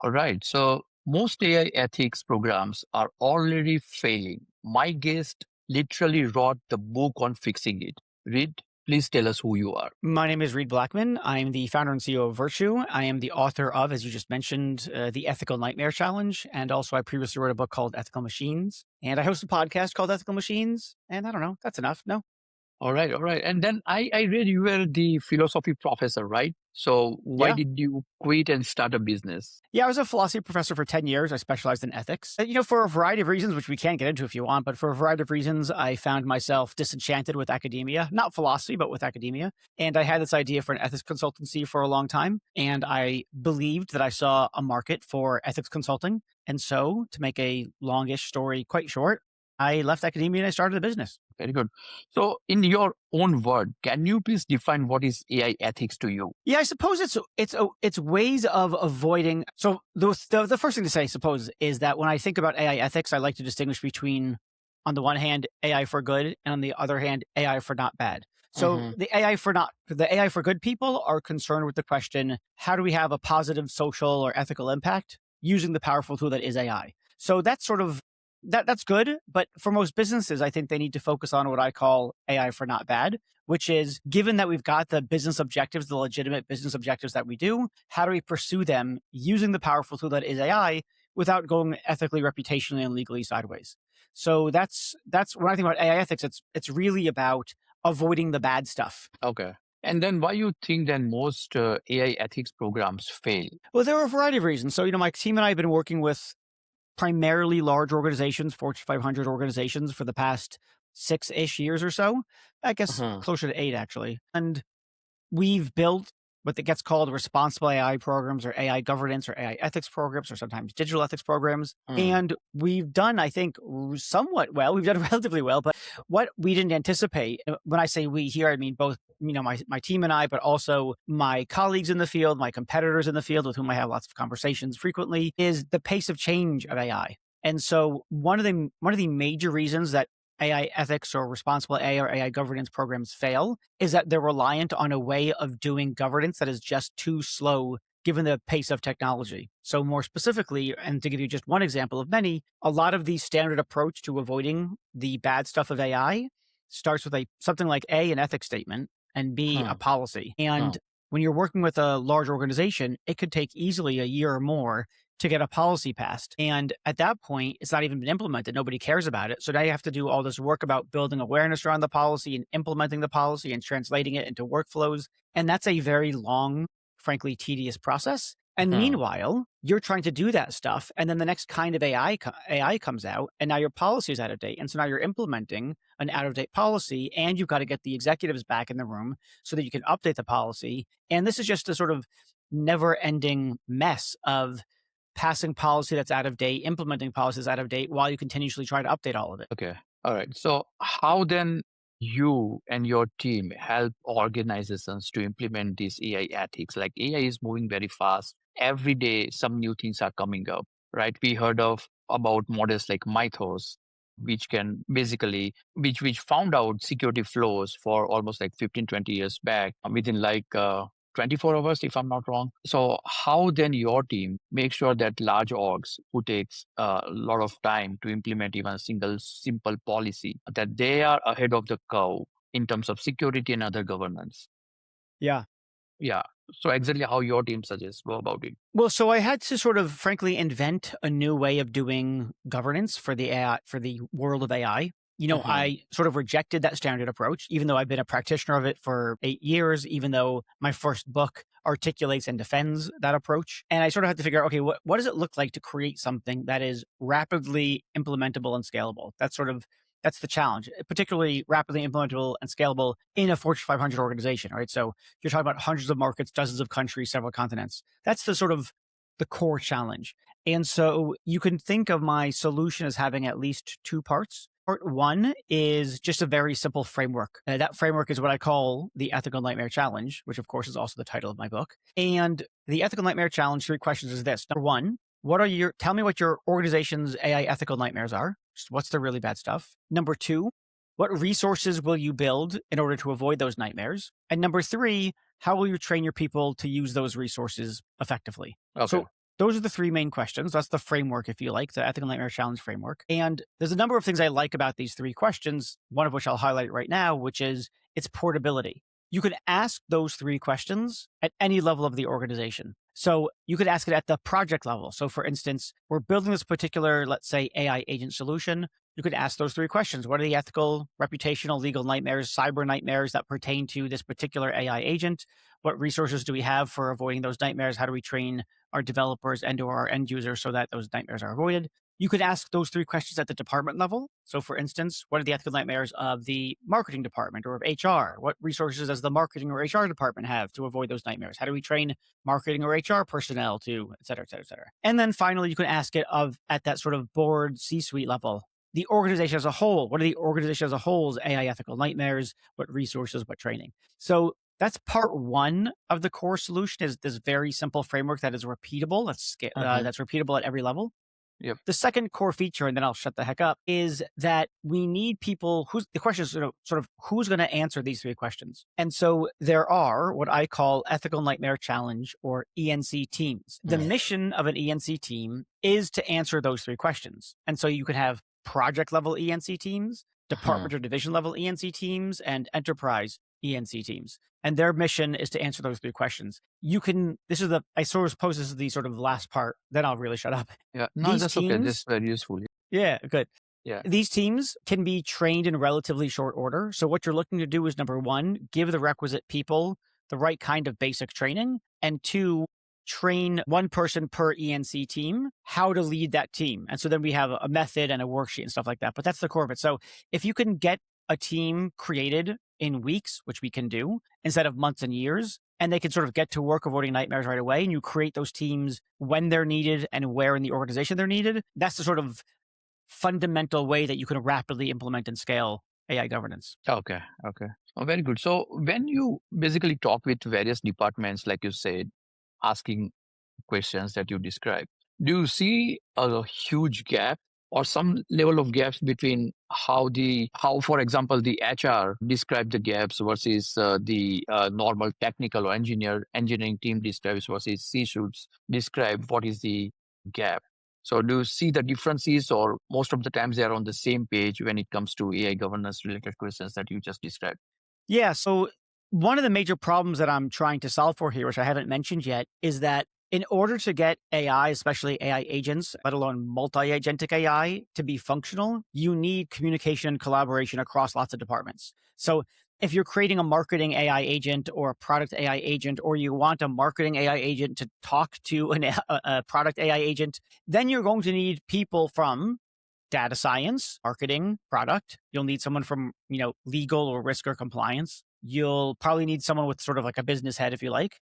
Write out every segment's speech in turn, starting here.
All right. So most AI ethics programs are already failing. My guest literally wrote the book on fixing it. Reid, please tell us who you are. My name is Reid Blackman. I'm the founder and CEO of Virtue. I am the author of, as you just mentioned, the Ethical Nightmare Challenge. And also, I previously wrote a book called Ethical Machines. And I host a podcast called Ethical Machines. And I don't know, that's enough. No. All right, all right. And then I read you were the philosophy professor, right? So why Yeah. did you quit and start a business? Yeah, I was a philosophy professor for 10 years. I specialized in ethics. For a variety of reasons, which we can get into if you want, but for a variety of reasons, I found myself disenchanted with academia, not philosophy, but with academia. And I had this idea for an ethics consultancy for a long time. And I believed that I saw a market for ethics consulting. And so, to make a longish story quite short, I left academia and I started a business. Very good. So in your own word, can you please define what is AI ethics to you? Yeah, I suppose it's ways of avoiding. So the first thing to say, I suppose, is that when I think about AI ethics, I like to distinguish between, on the one hand, AI for good, and on the other hand, AI for not bad. So Hmm. the AI for good people are concerned with the question: how do we have a positive social or ethical impact using the powerful tool that is AI? So that's sort of that's good, but for most businesses, I think they need to focus on what I call AI for not bad, which is, given that we've got the business objectives, the legitimate business objectives that we do, how do we pursue them using the powerful tool that is AI without going ethically, reputationally, and legally sideways? So that's when I think about AI ethics, it's really about avoiding the bad stuff. Okay. And then why you think that most AI ethics programs fail? Well, there are a variety of reasons. So, my team and I have been working with primarily large organizations, Fortune 500 organizations, for the past 6-ish years or so. I guess Uh-huh. closer to 8, actually. And we've built what that gets called responsible AI programs, or AI governance, or AI ethics programs, or sometimes digital ethics programs. Mm. And we've done, I think, somewhat well. We've done relatively well, but what we didn't anticipate, when I say we here, I mean both, my team and I, but also my colleagues in the field, my competitors in the field with whom I have lots of conversations frequently, is the pace of change of AI. And so one of the major reasons that AI ethics or responsible AI or AI governance programs fail is that they're reliant on a way of doing governance that is just too slow given the pace of technology. So more specifically, and to give you just one example of many, a lot of the standard approach to avoiding the bad stuff of AI starts with something like A, an ethics statement, and B, a Huh. policy. Huh. And when you're working with a large organization, it could take easily a year or more to get a policy passed. And at that point, it's not even been implemented. Nobody cares about it. So now you have to do all this work about building awareness around the policy and implementing the policy and translating it into workflows. And that's a very long, frankly, tedious process. And Huh. meanwhile, you're trying to do that stuff. And then the next kind of AI comes out, and now your policy is out of date. And so now you're implementing an out of date policy, and you've got to get the executives back in the room so that you can update the policy. And this is just a sort of never ending mess of passing policy that's out of date, implementing policies out of date while you continuously try to update all of it. Okay. All right. So how then you and your team help organizations to implement these AI ethics? Like AI is moving very fast. Every day some new things are coming up, right? We heard of about models like Mythos, which can basically which found out security flaws for almost like 15, 20 years back within 24 hours, if I'm not wrong. So how then your team make sure that large orgs who takes a lot of time to implement even a single simple policy, that they are ahead of the curve in terms of security and other governance? Yeah. Yeah. So exactly how your team suggests go about it. Well, so I had to sort of frankly invent a new way of doing governance for the AI, for the world of AI. Uh-huh. I sort of rejected that standard approach, even though I've been a practitioner of it for 8 years, even though my first book articulates and defends that approach. And I sort of had to figure out, okay, what does it look like to create something that is rapidly implementable and scalable? That's the challenge, particularly rapidly implementable and scalable in a Fortune 500 organization, right? So you're talking about hundreds of markets, dozens of countries, several continents. That's the sort of the core challenge. And so you can think of my solution as having at least two parts. Part one is just a very simple framework. That framework is what I call the Ethical Nightmare Challenge, which of course is also the title of my book. And the Ethical Nightmare Challenge, 3 questions is this. Number one, tell me what your organization's AI ethical nightmares are. Just what's the really bad stuff? Number two, what resources will you build in order to avoid those nightmares? And number three, how will you train your people to use those resources effectively? Okay. So those are the three main questions. That's the framework, if you like, the ethical nightmare challenge framework. And there's a number of things I like about these three questions, one of which I'll highlight right now, which is its portability. You could ask those three questions at any level of the organization. So you could ask it at the project level. So for instance, we're building this particular, let's say, AI agent solution. You could ask those three questions. What are the ethical, reputational, legal nightmares, cyber nightmares that pertain to this particular AI agent? What resources do we have for avoiding those nightmares? How do we train our developers and to our end users so that those nightmares are avoided? You could ask those three questions at the department level. So for instance, what are the ethical nightmares of the marketing department or of HR? What resources does the marketing or HR department have to avoid those nightmares? How do we train marketing or HR personnel to, et cetera, et cetera, et cetera? And then finally, you can ask it of at that sort of board C-suite level, the organization as a whole. What are the organization as a whole's AI ethical nightmares? What resources, what training? So that's part one of the core solution, is this very simple framework that is repeatable. Hmm. That's repeatable at every level. Yep. The second core feature, and then I'll shut the heck up, is that we need people who's the question is sort of who's going to answer these three questions. And so there are what I call ethical nightmare challenge or ENC teams. The mission of an ENC team is to answer those three questions. And so you could have project level ENC teams, department or division level ENC teams, and enterprise ENC teams. And their mission is to answer those three questions. I sort of suppose this is the sort of last part, then I'll really shut up. Yeah. No, These that's okay. That's teams, very useful. yeah, good. Yeah. These teams can be trained in relatively short order. So what you're looking to do is, number one, give the requisite people the right kind of basic training, and two, train one person per ENC team how to lead that team. And so then we have a method and a worksheet and stuff like that. But that's the core of it. So if you can get a team created in weeks, which we can do, instead of months and years, and they can sort of get to work avoiding nightmares right away, and you create those teams when they're needed and where in the organization they're needed, that's the sort of fundamental way that you can rapidly implement and scale AI governance. Okay. Okay. Oh, very good. So when you basically talk with various departments, like you said, asking questions that you described, do you see a huge gap or some level of gaps between how, for example, the HR describe the gaps versus the normal technical or engineering team describes versus C-suites describe what is the gap? So do you see the differences, or most of the times they are on the same page when it comes to AI governance related questions that you just described? Yeah. So one of the major problems that I'm trying to solve for here, which I haven't mentioned yet, is that in order to get AI, especially AI agents, let alone multi-agentic AI, to be functional, you need communication and collaboration across lots of departments. So if you're creating a marketing AI agent or a product AI agent, or you want a marketing AI agent to talk to a product AI agent, then you're going to need people from data science, marketing, product. You'll need someone from, legal or risk or compliance. You'll probably need someone with sort of like a business head, if you like.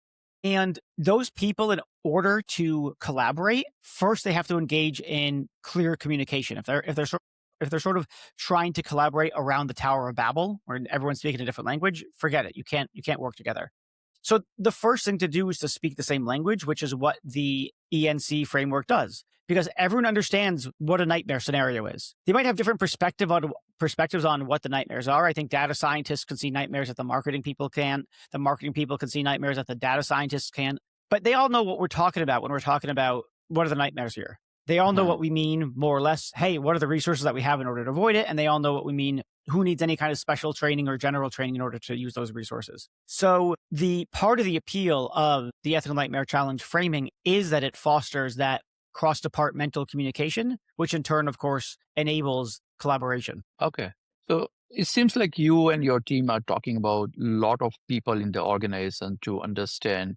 And those people, in order to collaborate, first they have to engage in clear communication. If they're sort of trying to collaborate around the Tower of Babel, where everyone's speaking a different language, forget it. You can't work together. So the first thing to do is to speak the same language, which is what the ENC framework does, because everyone understands what a nightmare scenario is. They might have different perspectives on what the nightmares are. I think data scientists can see nightmares that the marketing people can. The marketing people can see nightmares that the data scientists can. But they all know what we're talking about when we're talking about what are the nightmares here. They all know Mhm. what we mean, more or less. Hey, what are the resources that we have in order to avoid it? And they all know what we mean, who needs any kind of special training or general training in order to use those resources. So the part of the appeal of the ethical nightmare challenge framing is that it fosters that cross-departmental communication, which in turn, of course, enables collaboration. Okay. So it seems like you and your team are talking about a lot of people in the organization to understand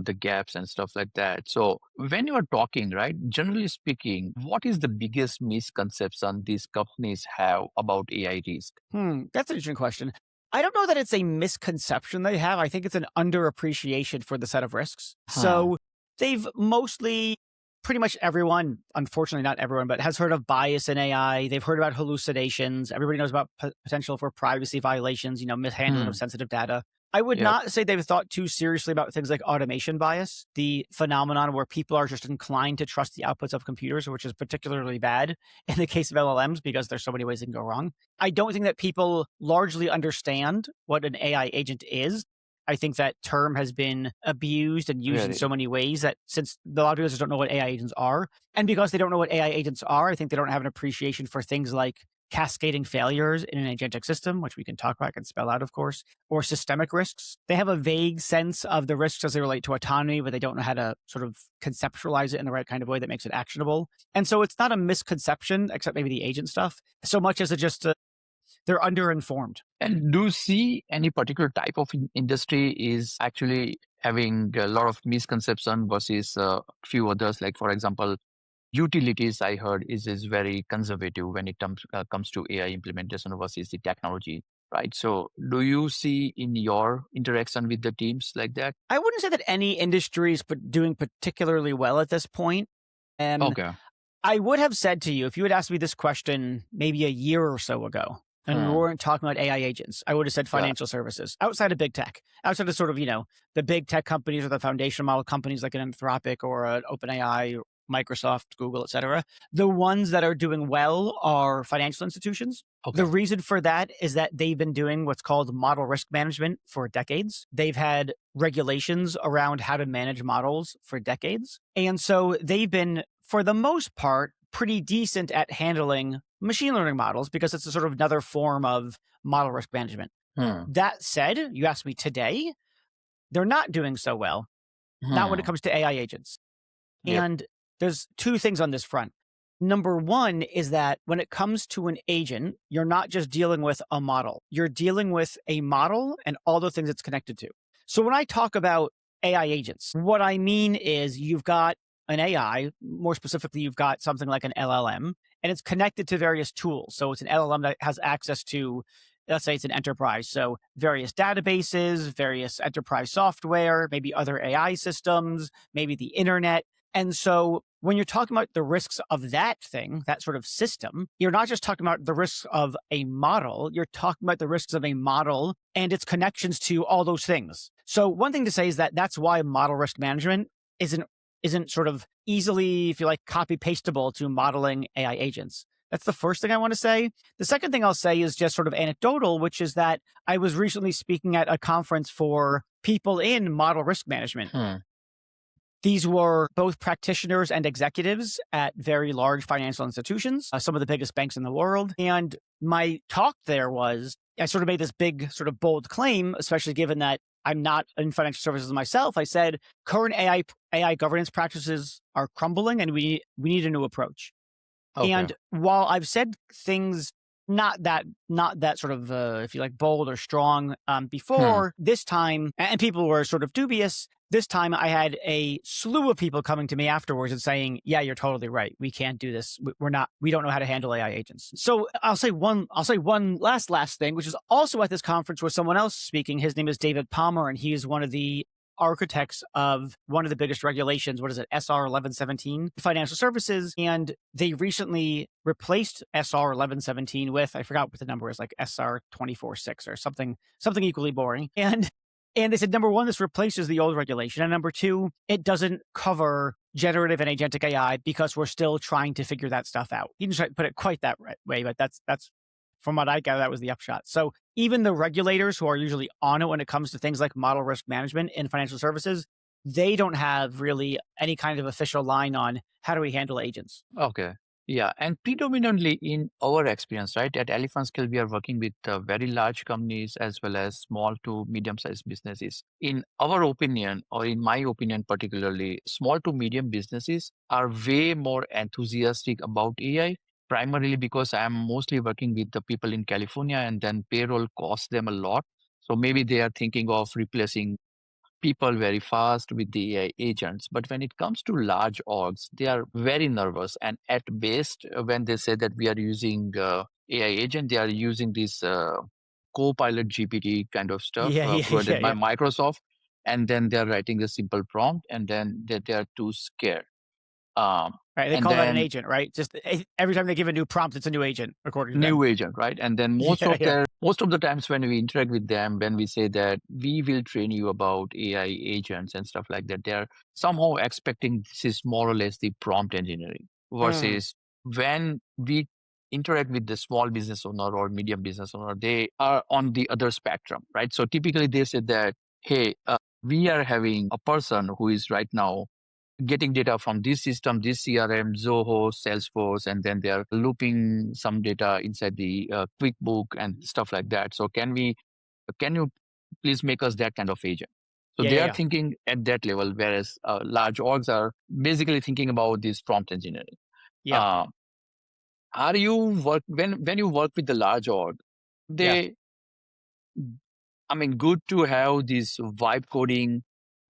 the gaps and stuff like that. So when you are talking, right, generally speaking, what is the biggest misconception these companies have about AI risk? That's an interesting question. I don't know that it's a misconception they have. I think it's an underappreciation for the set of risks. Huh. So they've mostly, pretty much everyone, unfortunately not everyone, but has heard of bias in AI. They've heard about hallucinations. Everybody knows about potential for privacy violations, mishandling of Hmm. sensitive data. I would Yep. not say they've thought too seriously about things like automation bias, the phenomenon where people are just inclined to trust the outputs of computers, which is particularly bad in the case of LLMs because there's so many ways it can go wrong. I don't think that people largely understand what an AI agent is. I think that term has been abused and used in Very. so many ways that since a lot of people just don't know what AI agents are, and because they don't know what AI agents are, I think they don't have an appreciation for things like cascading failures in an agentic system, which we can talk about, I can spell out, of course, or systemic risks. They have a vague sense of the risks as they relate to autonomy, but they don't know how to sort of conceptualize it in the right kind of way that makes it actionable. And so it's not a misconception, except maybe the agent stuff, so much as it just they're underinformed. And do you see any particular type of industry is actually having a lot of misconception versus a few others? Like, for example, utilities, I heard, is very conservative when it comes to AI implementation versus the technology, right? So, do you see in your interaction with the teams like that? I wouldn't say that any industry is doing particularly well at this point. Um, Okay. I would have said to you, if you had asked me this question maybe a year or so ago, and we Hmm. weren't talking about AI agents, I would have said Yeah. financial services outside of big tech, outside of sort of, the big tech companies or the foundation model companies like an Anthropic or an OpenAI, Microsoft, Google, et cetera. The ones that are doing well are financial institutions. The Okay. reason for that is that they've been doing what's called model risk management for decades. They've had regulations around how to manage models for decades. And so they've been, for the most part, pretty decent at handling machine learning models because it's a sort of another form of model risk management. Hmm. That said, you asked me today, they're not doing so well, not when it Hmm. comes to AI agents. Yep. And there's two things on this front. Number one is that when it comes to an agent, you're not just dealing with a model, you're dealing with a model and all the things it's connected to. So when I talk about AI agents, what I mean is you've got an AI, more specifically, you've got something like an LLM, and it's connected to various tools. So it's an LLM that has access to, let's say it's an enterprise. So various databases, various enterprise software, maybe other AI systems, maybe the internet. And so when you're talking about the risks of that thing, that sort of system, you're not just talking about the risks of a model, you're talking about the risks of a model and its connections to all those things. So one thing to say is that that's why model risk management isn't sort of easily, if you like, copy pastable to modeling AI agents. That's the first thing I want to say. The second thing I'll say is just sort of anecdotal, which is that I was recently speaking at a conference for people in model risk management. Hmm. These were both practitioners and executives at very large financial institutions, some of the biggest banks in the world. And my talk there was, I sort of made this big, sort of bold claim, especially given that I'm not in financial services myself. I said, current AI governance practices are crumbling and we need a new approach. Okay. And while I've said things not that sort of if you like bold or strong Hmm. before, this time, and people were sort of dubious, this time I had a slew of people coming to me afterwards and saying, yeah, you're totally right, we can't do this, we don't know how to handle AI agents. So I'll say one last thing, which is also at this conference with someone else speaking. His name is David Palmer, and he is one of the architects of one of the biggest regulations. What is it? SR 1117, financial services. And they recently replaced SR 1117 with, I forgot what the number is, like SR 24/6 or something equally boring. And they said, number one, this replaces the old regulation. And number two, it doesn't cover generative and agentic AI because we're still trying to figure that stuff out. He didn't try to put it quite that way, but that's from what I gather, that was the upshot. So even the regulators who are usually on it when it comes to things like model risk management in financial services, they don't have really any kind of official line on how do we handle agents. Okay. Yeah. And predominantly in our experience, right, at Elephant Scale, we are working with very large companies as well as small to medium sized businesses. In our opinion, or in my opinion, particularly, small to medium businesses are way more enthusiastic about AI, primarily because I'm mostly working with the people in California and then payroll costs them a lot. So maybe they are thinking of replacing people very fast with the AI agents. But when it comes to large orgs, they are very nervous. And at best, when they say that we are using AI agent, they are using this Copilot GPT kind of stuff Yeah, yeah, yeah, provided by yeah. Microsoft. And then they're writing a simple prompt, and then they are too scared. Um, Right. They and call that an then agent, right? Just every time they give a new prompt, it's a new agent, according to them. new agent, right? And then Yeah, yeah. most of the times when we interact with them, when we say that we will train you about AI agents and stuff like that, they're somehow expecting this is more or less the prompt engineering. Mm. Versus when we interact with the small business owner or medium business owner, they are on the other spectrum, right? So typically they say that hey, we are having a person who is right now getting data from this system, this CRM, Zoho, Salesforce, and then they're looping some data inside the QuickBook and stuff like that. So can you please make us that kind of agent? So Yeah, they yeah, are yeah, thinking at that level, whereas large orgs are basically thinking about this prompt engineering. yeah, Uh, are you work when you work with the large org, yeah. they, I mean, good to have this vibe coding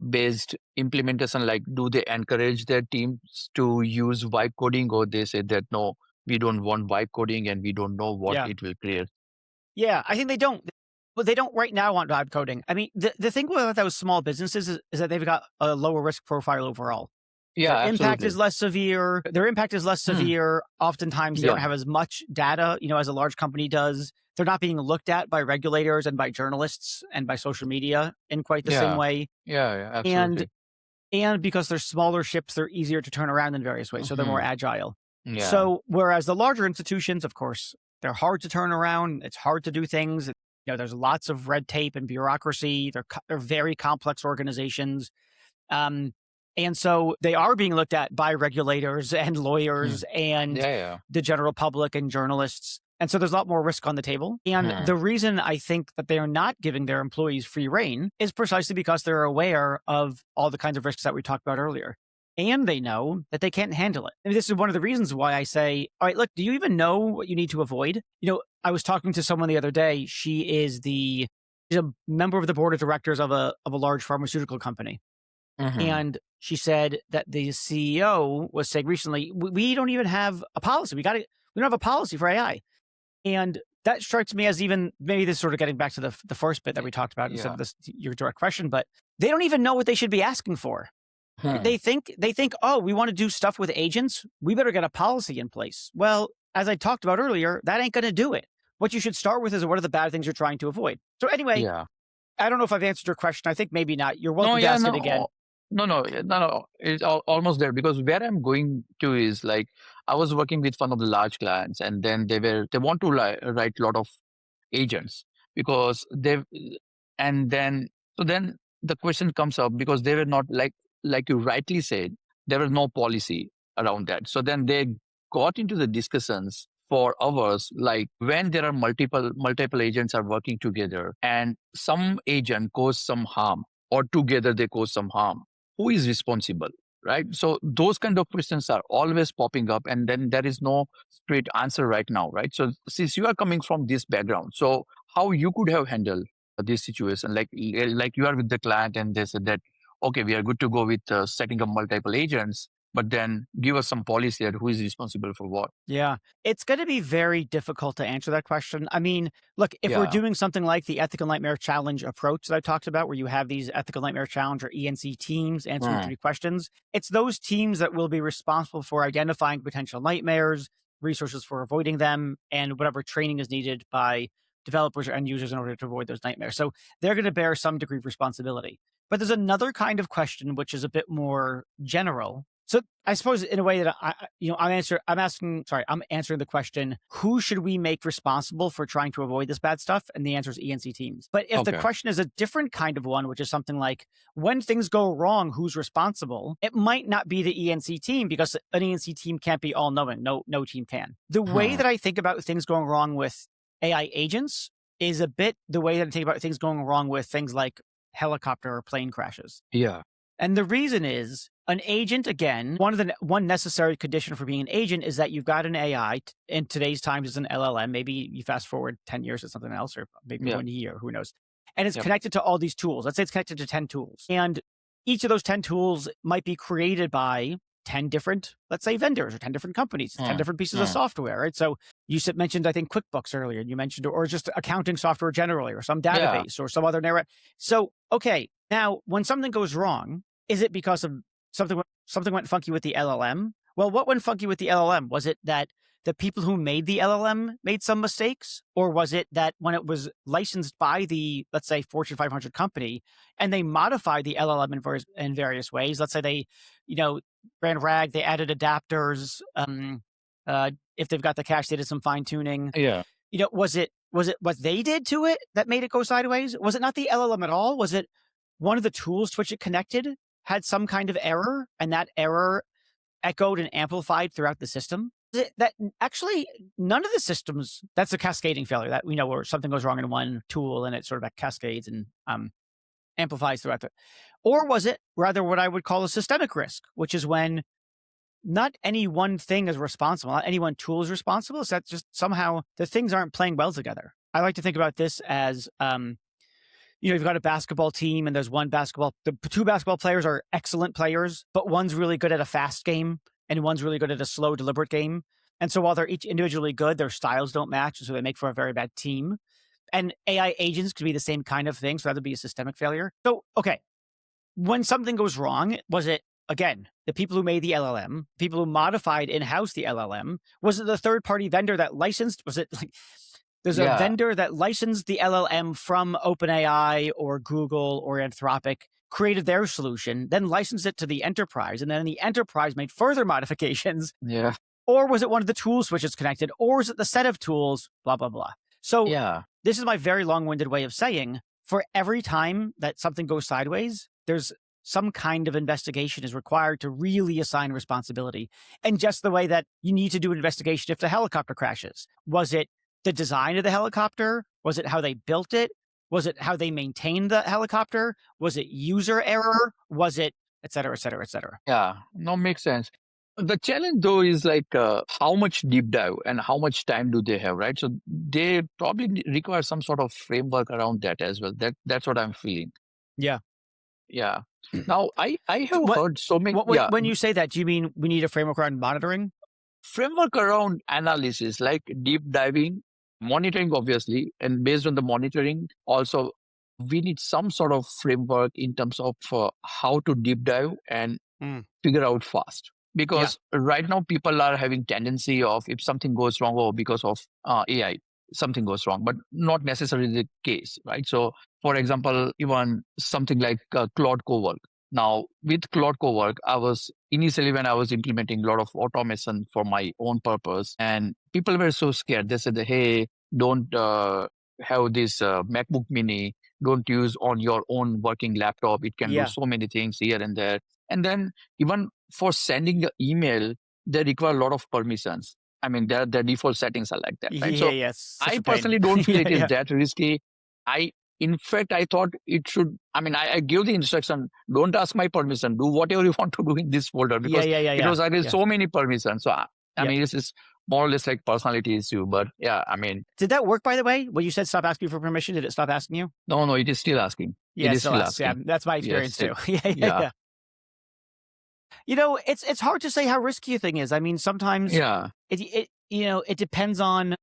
based implementation. Like, do they encourage their teams to use vibe coding, or they say that no, we don't want vibe coding and we don't know what Yeah. it will create? Yeah, I think they don't. But they don't right now want vibe coding. I mean, the thing with those small businesses is that they've got a lower risk profile overall. Yeah, Their impact is absolutely. less severe. Their impact is less Hmm. severe. Oftentimes, they don't Yeah, have as much data, as a large company does. They're not being looked at by regulators and by journalists and by social media in quite the same yeah, way. yeah, And absolutely. and because they're smaller ships, they're easier to turn around in various ways. So they're more Hmm. agile. Yeah. So whereas the larger institutions, of course, they're hard to turn around. It's hard to do things. There's lots of red tape and bureaucracy. They're very complex organizations. Um, and so they are being looked at by regulators and Hmm. lawyers and Yeah, yeah. the general public and journalists. And so there's a lot more risk on the table. And Hmm. the reason I think that they are not giving their employees free reign is precisely because they're aware of all the kinds of risks that we talked about earlier. And they know that they can't handle it. And this is one of the reasons why I say, all right, look, do you even know what you need to avoid? I was talking to someone the other day. She's a member of the board of directors of a large pharmaceutical company. Hmm. And she said that the CEO was saying recently, we don't even have a policy. We don't have a policy for AI. And that strikes me as even maybe this is sort of getting back to the first bit that we talked about instead of Yeah. this your direct question, but they don't even know what they should be asking for. Hmm. They think, oh, we want to do stuff with agents. We better get a policy in place. Well, as I talked about earlier, that ain't going to do it. What you should start with is what are the bad things you're trying to avoid. So anyway, Yeah. I don't know if I've answered your question. I think maybe not. You're No, welcome to yeah, ask it no, again. no. It's almost there, because where I'm going to is like, I was working with one of the large clients, and then they want to write a lot of agents, because they've and then so then the question comes up, because they were not like you rightly said, there was no policy around that. So then they got into the discussions for hours, like when there are multiple agents are working together and some agent cause some harm, or together they cause some harm, who is responsible, right? So those kind of questions are always popping up, and then there is no straight answer right now, right? So since you are coming from this background, so how you could have handled this situation, like you are with the client and they said that, okay, we are good to go with setting up multiple agents, but then give us some policy that who is responsible for what. Yeah, it's going to be very difficult to answer that question. I mean, look, if we're Yeah. doing something like the ethical nightmare challenge approach that I talked about, where you have these ethical nightmare challenge or ENC teams answering Hmm. 3 questions, it's those teams that will be responsible for identifying potential nightmares, resources for avoiding them, and whatever training is needed by developers or end users in order to avoid those nightmares. So they're going to bear some degree of responsibility. But there's another kind of question which is a bit more general. So I suppose in a way that I'm answering the question, who should we make responsible for trying to avoid this bad stuff? And the answer is ENC teams. But if the Okay. question is a different kind of one, which is something like, when things go wrong, who's responsible? It might not be the ENC team, because an ENC team can't be all knowing. No team can. The way Hmm. that I think about things going wrong with AI agents is a bit the way that I think about things going wrong with things like helicopter or plane crashes. Yeah. And the reason is an agent, again, one necessary condition for being an agent is that you've got an AI. In today's times, it's an LLM. Maybe you fast forward 10 years to something else, or maybe Yeah. 1 year, who knows? And it's Yep. connected to all these tools. Let's say it's connected to 10 tools. And each of those 10 tools might be created by 10 different, let's say, vendors or 10 different companies, 10 Hmm. different pieces of Hmm. software, right? So mentioned, I think, QuickBooks earlier. You mentioned, or just accounting software generally, or some Yeah. database or some other narrative. So, okay, now when something goes wrong, is it because of something went funky with the LLM? Well, what went funky with the LLM? Was it that the people who made the LLM made some mistakes? Or was it that when it was licensed by the, let's say, Fortune 500 company, and they modified the LLM in various ways? Let's say they, ran RAG, they added adapters. If they've got the cache, they did some fine tuning. Yeah. Was it what they did to it that made it go sideways? Was it not the LLM at all? Was it one of the tools to which it connected had some kind of error, and that error echoed and amplified throughout the system. That actually none of the systems, that's a cascading failure that we know where something goes wrong in one tool and it sort of cascades and amplifies throughout the, or was it rather what I would call a systemic risk, which is when not any one thing is responsible, not any one tool is responsible. It's that just somehow the things aren't playing well together. I like to think about this as, you've got a basketball team and there's the two basketball players are excellent players, but one's really good at a fast game and one's really good at a slow, deliberate game. And so while they're each individually good, their styles don't match. And so they make for a very bad team. And AI agents could be the same kind of thing. So that would be a systemic failure. So, okay, when something goes wrong, was it, again, the people who made the LLM, people who modified in-house the LLM? Was it the third-party vendor that licensed? Was it like there's a vendor that licensed the LLM from OpenAI or Google or Anthropic, created their solution, then licensed it to the enterprise, and then the enterprise made further modifications? Yeah. Or was it one of the tool switches connected? Or is it the set of tools, blah, blah, blah? So this is my very long-winded way of saying, for every time that something goes sideways, there's some kind of investigation is required to really assign responsibility. And just the way that you need to do an investigation if the helicopter crashes. Was it the design of the helicopter? Was it how they built it? Was it how they maintained the helicopter? Was it user error? Was it et cetera, et cetera, et cetera? Yeah, no, makes sense. The challenge though is like how much deep dive and how much time do they have, right? So they probably require some sort of framework around that as well. That's what I'm feeling. Yeah. Yeah. Now I have heard so many. When you say that, do you mean we need a framework around monitoring? Framework around analysis, like deep diving, monitoring, obviously, and based on the monitoring, also we need some sort of framework in terms of how to deep dive and figure out fast. Because right now people are having tendency of if something goes wrong or because of AI, something goes wrong, but not necessarily the case, right? So, for example, even something like Claude Cowork. Now, with Claude Cowork, I was initially when I was implementing a lot of automation for my own purpose, and people were so scared. They said, "Hey, don't have this MacBook Mini. Don't use on your own working laptop. It can do so many things here and there." And then even for sending an email, they require a lot of permissions. I mean, their default settings are like that, right? So I personally don't feel it is that risky. In fact, I thought it should. I mean, I give the instruction: don't ask my permission. Do whatever you want to do in this folder because it was like so many permissions. So I mean, this is more or less like personality issue. But yeah, I mean, did that work, by the way? When you said stop asking for permission, did it stop asking you? No, it is still asking. Yeah, it is still asking. Yeah, that's my experience too. Yeah. It's hard to say how risky a thing is. I mean, sometimes it depends on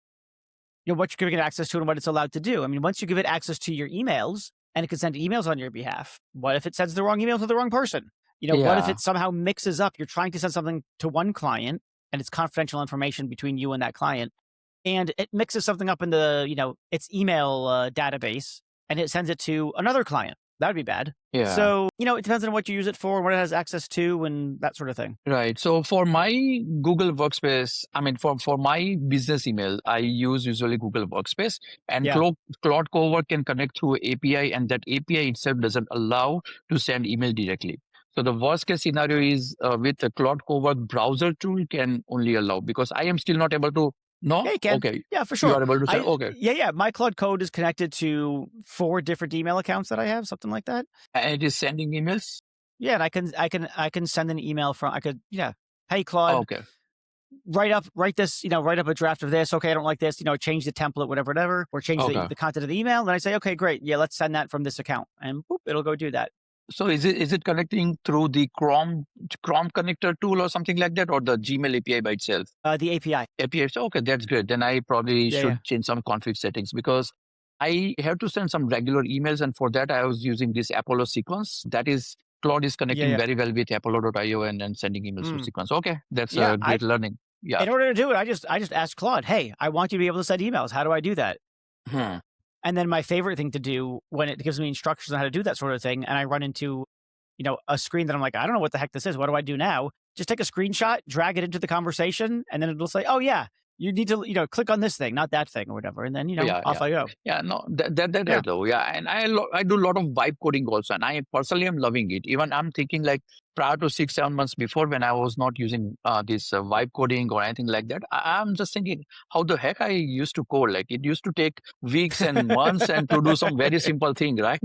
what you're giving it access to and what it's allowed to do. I mean, once you give it access to your emails and it can send emails on your behalf, what if it sends the wrong email to the wrong person? What if it somehow mixes up? You're trying to send something to one client and it's confidential information between you and that client, and it mixes something up in the its email database and it sends it to another client. That'd be bad. Yeah. So, it depends on what you use it for, what it has access to, and that sort of thing. Right. So for my Google Workspace, I mean, for my business email, I use usually Google Workspace, and Claude Cowork can connect through API, and that API itself doesn't allow to send email directly. So the worst case scenario is with the Claude Cowork browser tool can only allow, because I am still not able to. No? Yeah, you can. Okay. Yeah, for sure. You are able to say, okay. Yeah. My Claude Code is connected to 4 different email accounts that I have, something like that. And it is sending emails? Yeah, and I can send an email from, hey, Claude, write up a draft of this. Okay, I don't like this, change the template, whatever, or change the content of the email. Then I say, okay, great. Yeah, let's send that from this account. And boop, it'll go do that. So is it connecting through the Chrome connector tool or something like that, or the Gmail API by itself? The API. API. So, okay, that's great. Then I probably should change some config settings, because I have to send some regular emails, and for that I was using this Apollo sequence. That is, Claude is connecting very well with Apollo.io and then sending emails through sequence. Okay, that's great learning. Yeah. In order to do it, I just asked Claude, hey, I want you to be able to send emails. How do I do that? And then my favorite thing to do when it gives me instructions on how to do that sort of thing, and I run into, a screen that I'm like, I don't know what the heck this is. What do I do now? Just take a screenshot, drag it into the conversation, and then it'll say, oh yeah, you need to, click on this thing, not that thing or whatever. And then, Yeah, off yeah. I go. Yeah, no, that Yeah. right though. Yeah, and I do a lot of vibe coding also, and I personally am loving it. Even I'm thinking like prior to 6 7 months before, when I was not using this vibe coding or anything like that, I'm just thinking how the heck I used to code. Like it used to take weeks and months and to do some very simple thing, right?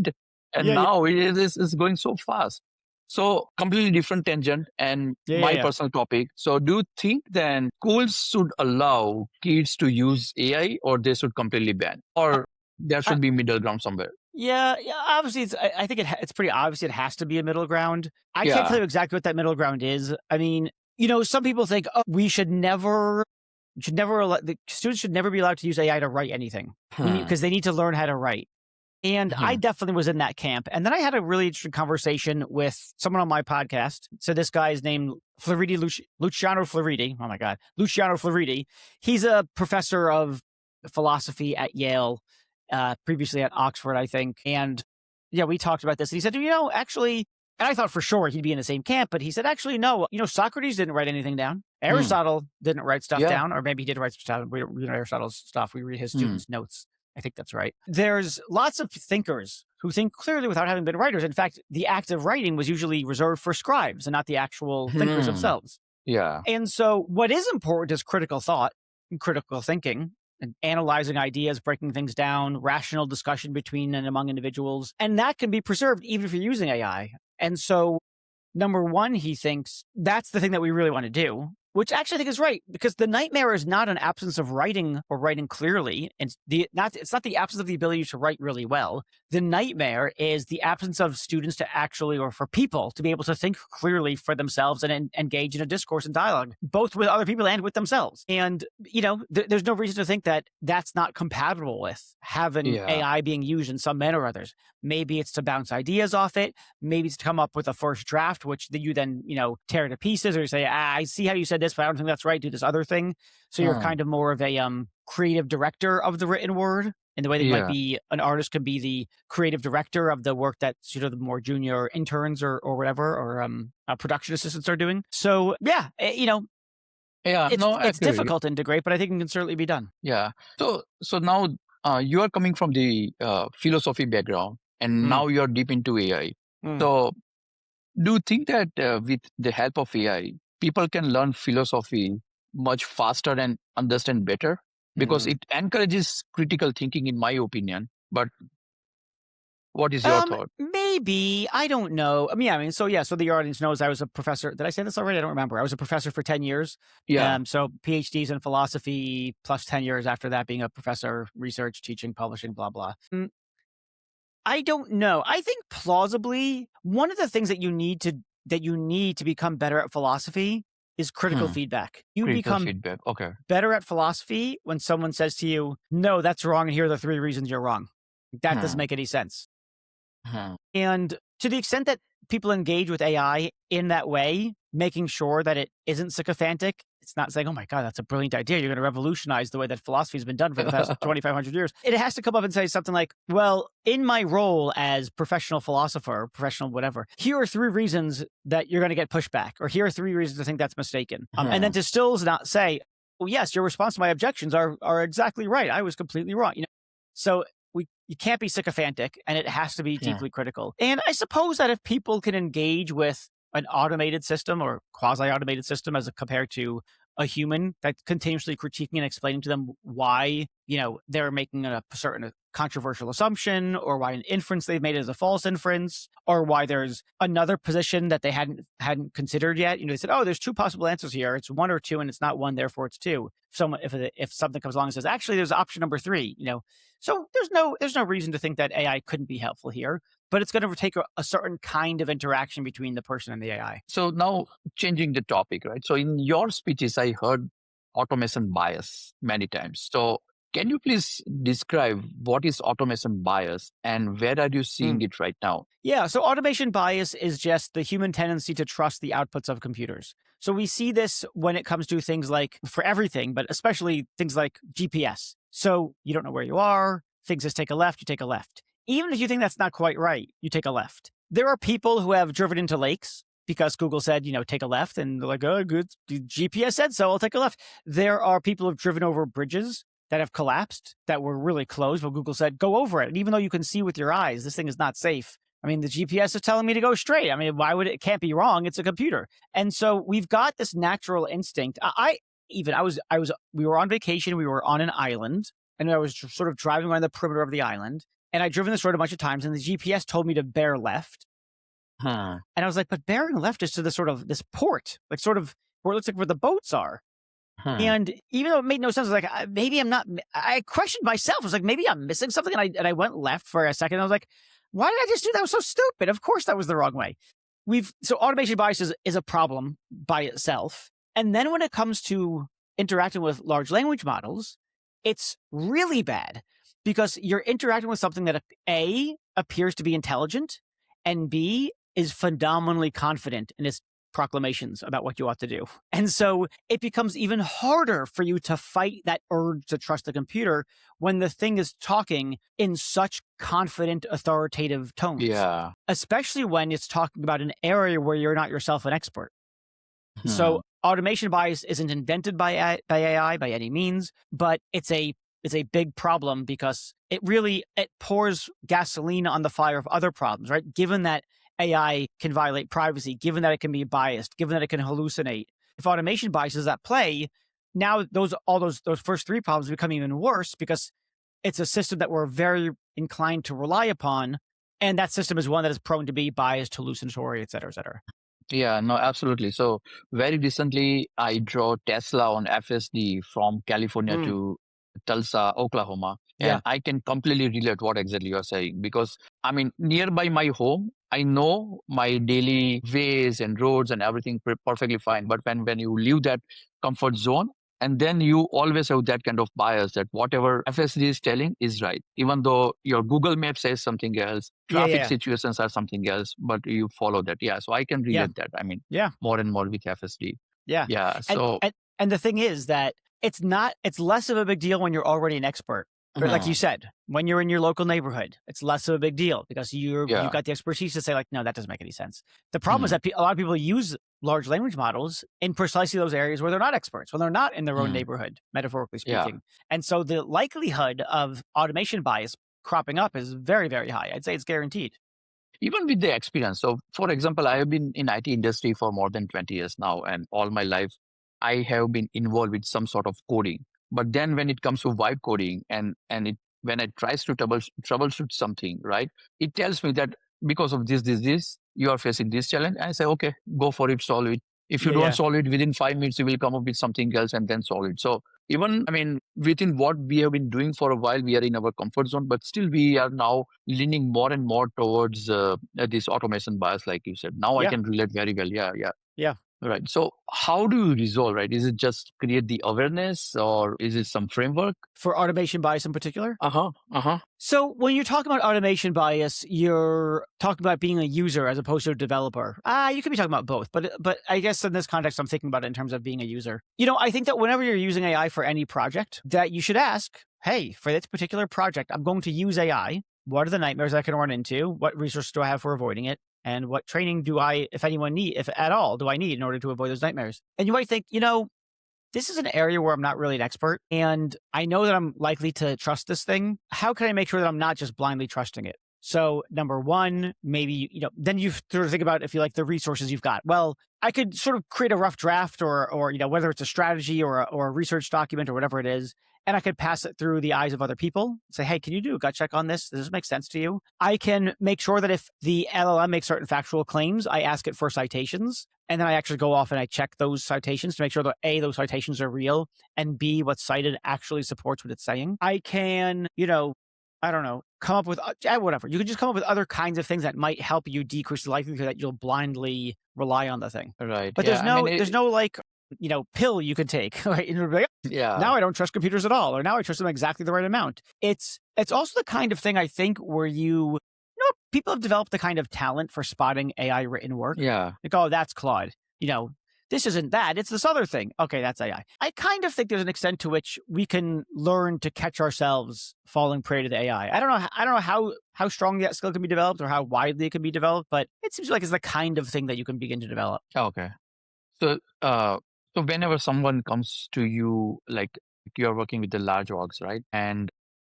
And Yeah. Yeah. now it is going so fast. So completely different tangent and Yeah. Yeah. my Yeah. personal topic. So do you think then schools should allow kids to use AI or they should completely ban? Or there I, should be middle ground somewhere? Yeah, yeah. Obviously, I think it's pretty obvious it has to be a middle ground. I can't tell Yeah. you exactly what that middle ground is. I mean, some people think, oh, should never the students should never be allowed to use AI to write anything. Hmm. Because they need to learn how to write. And I Hmm. definitely was in that camp. And then I had a really interesting conversation with someone on my podcast. So this guy is named Luciano Floridi. Oh my God, Luciano Floridi. He's a professor of philosophy at Yale, previously at Oxford, I think. And yeah, we talked about this. And he said, actually, and I thought for sure he'd be in the same camp, but he said, actually, no, Socrates didn't write anything down. Hmm. Aristotle didn't write stuff Yeah. down, or maybe he did write stuff down. We don't read Aristotle's stuff. We read his Hmm. students' notes. I think that's right. There's lots of thinkers who think clearly without having been writers. In fact, the act of writing was usually reserved for scribes and not the actual thinkers Hmm. themselves. Yeah. And so what is important is critical thought and critical thinking and analyzing ideas, breaking things down, rational discussion between and among individuals. And that can be preserved even if you're using AI. And so number one, he thinks that's the thing that we really want to do, which actually I think is right, because the nightmare is not an absence of writing or writing clearly. It's not the absence of the ability to write really well. The nightmare is the absence of students to actually, or for people to be able to think clearly for themselves and engage in a discourse and dialogue, both with other people and with themselves. And, there's no reason to think that that's not compatible with having Yeah. AI being used in some manner or others. Maybe it's to bounce ideas off it. Maybe it's to come up with a first draft, which you then, tear to pieces, or you say, I see how you said this, but I don't think that's right. Do this other thing. So you're Hmm. kind of more of a creative director of the written word, in the way that you might Yeah. be an artist could be the creative director of the work that the more junior interns or whatever, or production assistants are doing. So yeah, Yeah. it's No, I it's agree. difficult to integrate, but I think it can certainly be done. Yeah. So now you are coming from the philosophy background and Mm, now you're deep into AI. mm. So do you think that with the help of AI, people can learn philosophy much faster and understand better? Because Mm. it encourages critical thinking, in my opinion. But what is your thought? Maybe. I don't know. So the audience knows I was a professor. Did I say this already? I don't remember. I was a professor for 10 years. Yeah. So PhDs in philosophy plus 10 years after that being a professor, research, teaching, publishing, blah, blah. I don't know. I think plausibly one of the things that you need to become better at philosophy is critical Hmm. feedback. You Critical become feedback. Okay. better at philosophy when someone says to you, "No, that's wrong, and here are the 3 reasons you're wrong." That doesn't Hmm. make any sense. Hmm. And to the extent that people engage with AI in that way, making sure that it isn't sycophantic, it's not saying, oh my God, that's a brilliant idea. You're going to revolutionize the way that philosophy has been done for the past 2,500 years. It has to come up and say something like, well, in my role as professional philosopher, professional whatever, here are 3 reasons that you're going to get pushback, or here are 3 reasons to think that's mistaken. And then Hmm. to still not say, well, yes, your response to my objections are exactly right. I was completely wrong. So you can't be sycophantic, and it has to be Hmm. deeply critical. And I suppose that if people can engage with an automated system or quasi-automated system as compared to a human that's continuously critiquing and explaining to them why, they're making a certain controversial assumption, or why an inference they've made is a false inference, or why there's another position that they hadn't considered yet. They said, oh, there's 2 possible answers here. It's 1 or 2, and it's not 1, therefore it's 2. If something comes along and says, actually, there's option number 3, so there's no reason to think that AI couldn't be helpful here, but it's going to take a certain kind of interaction between the person and the AI. So now changing the topic, right? So in your speeches, I heard automation bias many times. So can you please describe what is automation bias and where are you seeing it right now? Yeah, so automation bias is just the human tendency to trust the outputs of computers. So we see this when it comes to things like, for everything, but especially things like GPS. So you don't know where you are, things just take a left, you take a left. Even if you think that's not quite right, you take a left. There are people who have driven into lakes because Google said, take a left, and they're like, oh, good, the GPS said so, I'll take a left. There are people who've driven over bridges that have collapsed that were really close, but Google said, go over it. And even though you can see with your eyes, this thing is not safe. I mean, the GPS is telling me to go straight. I mean, why would it can't be wrong? It's a computer. And so we've got this natural instinct. We were on vacation. We were on an island, and I was sort of driving around the perimeter of the island, and I'd driven this road a bunch of times, and the GPS told me to bear left. Huh. And I was like, but bearing left is to the sort of this port, like sort of where it looks like where the boats are. And even though it made no sense, I was like, maybe I'm not, I questioned myself. I was like, maybe I'm missing something. And I went left for a second. I was like, why did I just do that? It was so stupid. Of course that was the wrong way. So automation bias is a problem by itself. And then when it comes to interacting with large language models, it's really bad because you're interacting with something that A, appears to be intelligent, and B, is phenomenally confident in its proclamations about what you ought to do. And so it becomes even harder for you to fight that urge to trust the computer when the thing is talking in such confident, authoritative tones. Yeah. Especially when it's talking about an area where you're not yourself an expert. So automation bias isn't invented by AI by any means, but it's a big problem because it pours gasoline on the fire of other problems, right? Given that AI can violate privacy, given that it can be biased, given that it can hallucinate. If automation bias is at play, now those first three problems become even worse because it's a system that we're very inclined to rely upon, and that system is one that is prone to be biased, hallucinatory, et cetera, et cetera. Yeah, no, absolutely. So very recently, I drove Tesla on FSD from California to Tulsa, Oklahoma, and I can completely relate what exactly you're saying because I mean, nearby my home, I know my daily ways and roads and everything perfectly fine. But when you leave that comfort zone, and then you always have that kind of bias that whatever FSD is telling is right, even though your Google Map says something else, traffic situations are something else, but you follow that. Yeah, so I can relate that. I mean, more and more with FSD. Yeah. Yeah. So and the thing is that it's less of a big deal when you're already an expert. But like you said, when you're in your local neighborhood, it's less of a big deal because you've got the expertise to say like, no, that doesn't make any sense. The problem is that a lot of people use large language models in precisely those areas where they're not experts, when they're not in their own neighborhood, metaphorically speaking. And so the likelihood of automation bias cropping up is very, very high. I'd say it's guaranteed. Even with the experience. So for example, I have been in IT industry for more than 20 years now, and all my life, I have been involved with some sort of coding. But then when it comes to vibe coding when it tries to troubleshoot something, right, it tells me that because of this, you are facing this challenge. And I say, okay, go for it, solve it. If you don't solve it within 5 minutes, you will come up with something else and then solve it. So even, I mean, within what we have been doing for a while, we are in our comfort zone, but still we are now leaning more and more towards this automation bias, like you said. Now I can relate very well. Yeah. Right. So how do you resolve, right? Is it just create the awareness or is it some framework? For automation bias in particular? Uh-huh. So when you're talking about automation bias, you're talking about being a user as opposed to a developer. You could be talking about both, but I guess in this context, I'm thinking about it in terms of being a user. I think that whenever you're using AI for any project, that you should ask, hey, for this particular project, I'm going to use AI. What are the nightmares I can run into? What resources do I have for avoiding it? And what training do I, if anyone need, if at all, do I need in order to avoid those nightmares? And you might think, this is an area where I'm not really an expert, and I know that I'm likely to trust this thing. How can I make sure that I'm not just blindly trusting it? So number one, maybe, then you sort of think about, if you like, the resources you've got. Well, I could sort of create a rough draft or whether it's a strategy or a research document or whatever it is, and I could pass it through the eyes of other people. Say, hey, can you do a gut check on this? Does this make sense to you? I can make sure that if the LLM makes certain factual claims, I ask it for citations. And then I actually go off and I check those citations to make sure that A, those citations are real, and B, what's cited actually supports what it's saying. I can, I don't know, come up with whatever. You can just come up with other kinds of things that might help you decrease the likelihood that you'll blindly rely on the thing. Right. But there's no like, pill you can take. Right? Now I don't trust computers at all, or now I trust them exactly the right amount. It's also the kind of thing I think where people have developed the kind of talent for spotting AI written work. Yeah. Like, oh, that's Claude. this isn't that, it's this other thing. Okay, that's AI. I kind of think there's an extent to which we can learn to catch ourselves falling prey to the AI. I don't know how strongly that skill can be developed or how widely it can be developed, but it seems like it's the kind of thing that you can begin to develop. Okay. So, so whenever someone comes to you, like you're working with the large orgs, right? And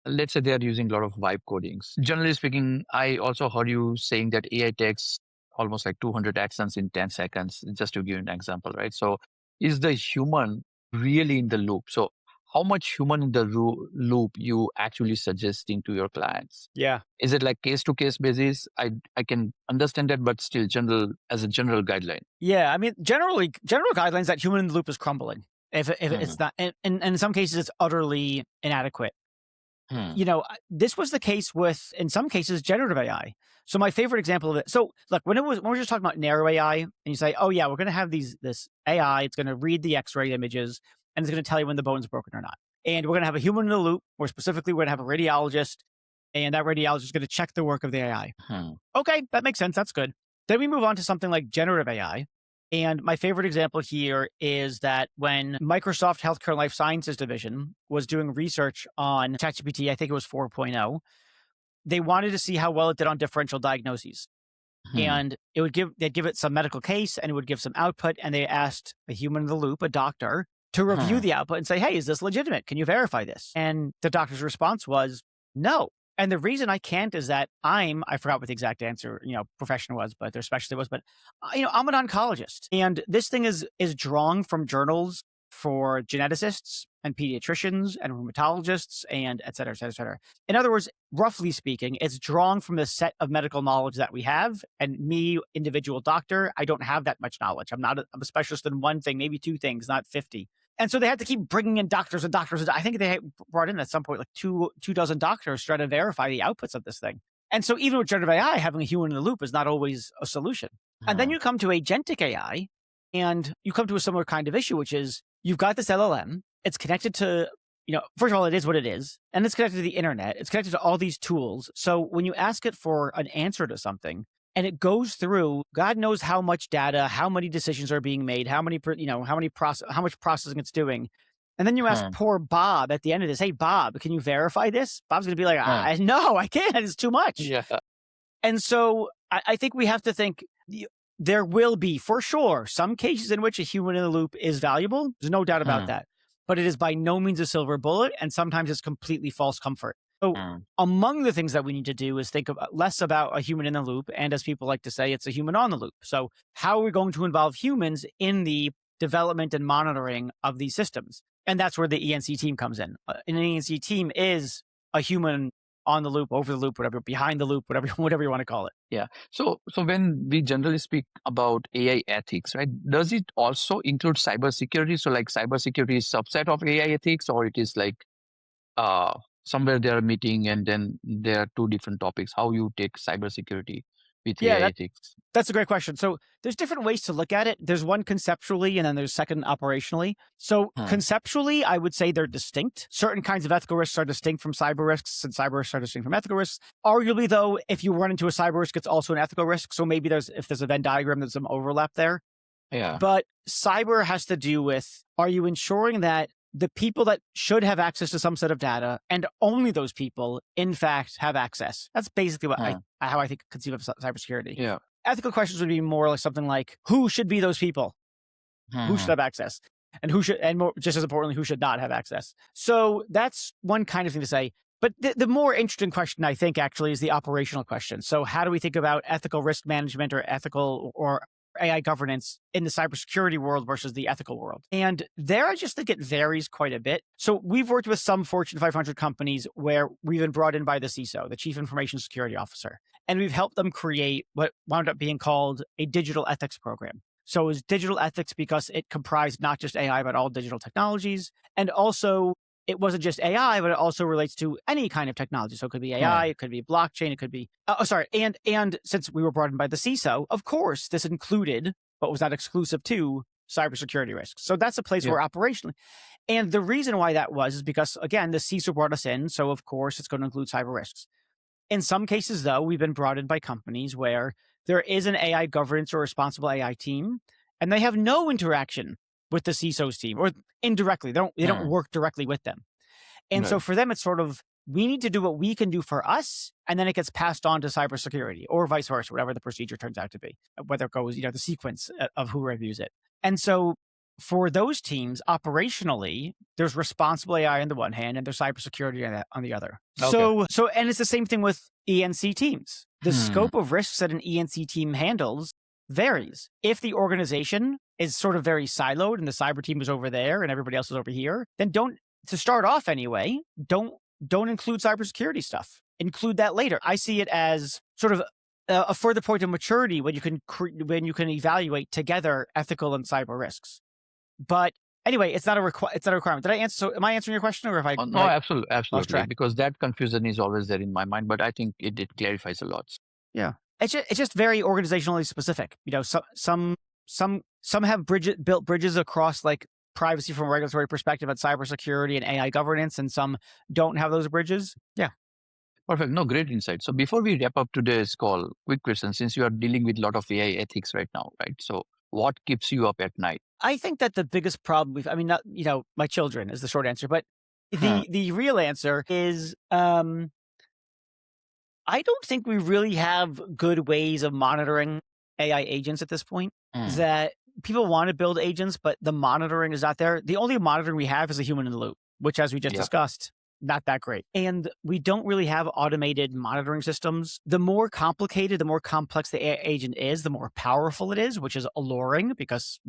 let's say they are using a lot of vibe codings. Generally speaking, I also heard you saying that AI takes almost like 200 actions in 10 seconds, just to give you an example, right? So, is the human really in the loop? So, how much human in the loop you actually suggesting to your clients? Yeah. Is it like case to case basis? I can understand that, but still general as a general guideline. Yeah, I mean, general guidelines that human in the loop is crumbling. If Hmm. it's not, and in some cases, it's utterly inadequate. Hmm. This was the case with, in some cases, generative AI. So my favorite example of it. So look, when we're just talking about narrow AI, and you say, oh yeah, we're going to have this AI. It's going to read the X-ray images and it's going to tell you when the bone's broken or not. And we're going to have a human in the loop, or specifically, we're going to have a radiologist, and that radiologist is going to check the work of the AI. Hmm. Okay, that makes sense. That's good. Then we move on to something like generative AI. And my favorite example here is that when Microsoft Healthcare and Life Sciences Division was doing research on ChatGPT, I think it was 4.0, they wanted to see how well it did on differential diagnoses. Hmm. And they'd give it some medical case and it would give some output. And they asked a human in the loop, a doctor, to review Hmm. the output and say, hey, is this legitimate? Can you verify this? And the doctor's response was no. And the reason I can't is that I forgot what the exact answer, profession was, but their specialty was, but I'm an oncologist. And this thing is drawn from journals for geneticists and pediatricians and rheumatologists and et cetera, et cetera, et cetera. In other words, roughly speaking, it's drawn from the set of medical knowledge that we have. And me, individual doctor, I don't have that much knowledge. I'm a specialist in one thing, maybe two things, not 50. And so they had to keep bringing in doctors and doctors. I think they brought in at some point like two dozen doctors to try to verify the outputs of this thing. And so even with generative AI, having a human in the loop is not always a solution. And then Hmm. you come to agentic AI and you come to a similar kind of issue, which is you've got this LLM. It's connected to, first of all, it is what it is. And it's connected to the internet. It's connected to all these tools. So when you ask it for an answer to something, and it goes through God knows how much data, how many decisions are being made, how much processing it's doing. And then you ask Hmm. poor Bob at the end of this, hey, Bob, can you verify this? Bob's going to be like, Hmm. no, I can't. It's too much. Yeah. And so I think we have to think there will be, for sure, some cases in which a human in the loop is valuable. There's no doubt about Hmm. that. But it is by no means a silver bullet. And sometimes it's completely false comfort. So Hmm. among the things that we need to do is think less about a human in the loop. And as people like to say, it's a human on the loop. So how are we going to involve humans in the development and monitoring of these systems? And that's where the ENC team comes in. An ENC team is a human on the loop, over the loop, whatever, behind the loop, whatever you want to call it. Yeah. So when we generally speak about AI ethics, right, does it also include cybersecurity? So like cybersecurity is subset of AI ethics, or it is like uh somewhere they are meeting and then there are two different topics. How you take cybersecurity with Yeah, AI ethics? that's a great question. So there's different ways to look at it. There's one conceptually, and then there's second operationally. So Hmm. conceptually, I would say they're distinct. Certain kinds of ethical risks are distinct from cyber risks, and cyber risks are distinct from ethical risks. Arguably, though, if you run into a cyber risk, it's also an ethical risk. So maybe if there's a Venn diagram, there's some overlap there. Yeah. But cyber has to do with, are you ensuring that the people that should have access to some set of data and only those people, in fact, have access? That's basically Hmm. how I think conceive of cybersecurity. Yeah. Ethical questions would be more like something like, who should be those people? Who should Hmm. have access? And just as importantly, who should not have access? So that's one kind of thing to say. But the more interesting question, I think, actually, is the operational question. So how do we think about ethical risk management or ethical or AI governance in the cybersecurity world versus the ethical world? And there, I just think it varies quite a bit. So we've worked with some Fortune 500 companies where we've been brought in by the CISO, the Chief Information Security Officer, and we've helped them create what wound up being called a digital ethics program. So it was digital ethics because it comprised not just AI, but all digital technologies. And also, it wasn't just AI, but it also relates to any kind of technology. So it could be AI, Hmm. it could be blockchain, it could be, and since we were brought in by the CISO, of course, this included, but was not exclusive to, cybersecurity risks. So that's a place Yeah. where operationally, and the reason why that was is because, again, the CISO brought us in. So of course, it's going to include cyber risks. In some cases, though, we've been brought in by companies where there is an AI governance or responsible AI team, and they have no interaction with the CISO's team, or indirectly. They don't Hmm. work directly with them. And so Right. for them, it's sort of, we need to do what we can do for us, and then it gets passed on to cybersecurity, or vice versa, whatever the procedure turns out to be, whether it goes, the sequence of who reviews it. And so for those teams, operationally, there's responsible AI on the one hand, and there's cybersecurity on the other. Okay. And it's the same thing with ENC teams. The Hmm. scope of risks that an ENC team handles varies. If the organization is sort of very siloed and the cyber team is over there and everybody else is over here, then don't, to start off anyway, don't include cybersecurity stuff. Include that later. I see it as sort of a further point of maturity when you can evaluate together ethical and cyber risks. But anyway, it's not a requirement. Did I answer? So am I answering your question, or Oh, have no, I absolutely, lost absolutely. track? Because that confusion is always there in my mind, but I think it clarifies a lot. Yeah, it's just very organizationally specific. Some have built bridges across like privacy from a regulatory perspective at cybersecurity and AI governance, and some don't have those bridges. Yeah. Perfect. No, great insight. So before we wrap up today's call, quick question: since you are dealing with a lot of AI ethics right now, right? So what keeps you up at night? I think that the biggest problem I mean, not, my children is the short answer, but Hmm. the real answer is, I don't think we really have good ways of monitoring AI agents at this point. Hmm. That people want to build agents, but the monitoring is not there. The only monitoring we have is a human in the loop, which, as we just Yeah. discussed, not that great. And we don't really have automated monitoring systems. The more complicated, the more complex the AI agent is, the more powerful it is, which is alluring because,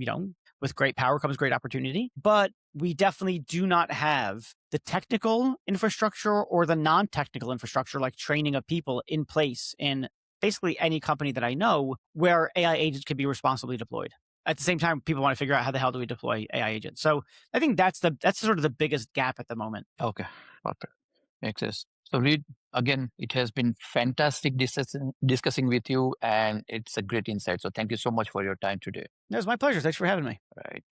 with great power comes great opportunity. But we definitely do not have the technical infrastructure or the non-technical infrastructure, like training of people, in place in basically any company that I know where AI agents can be responsibly deployed. At the same time, people want to figure out how the hell do we deploy AI agents. So I think that's sort of the biggest gap at the moment. Okay. Perfect. Makes sense. So Reid, again, it has been fantastic discussing with you, and it's a great insight. So thank you so much for your time today. It was my pleasure. Thanks for having me. Right.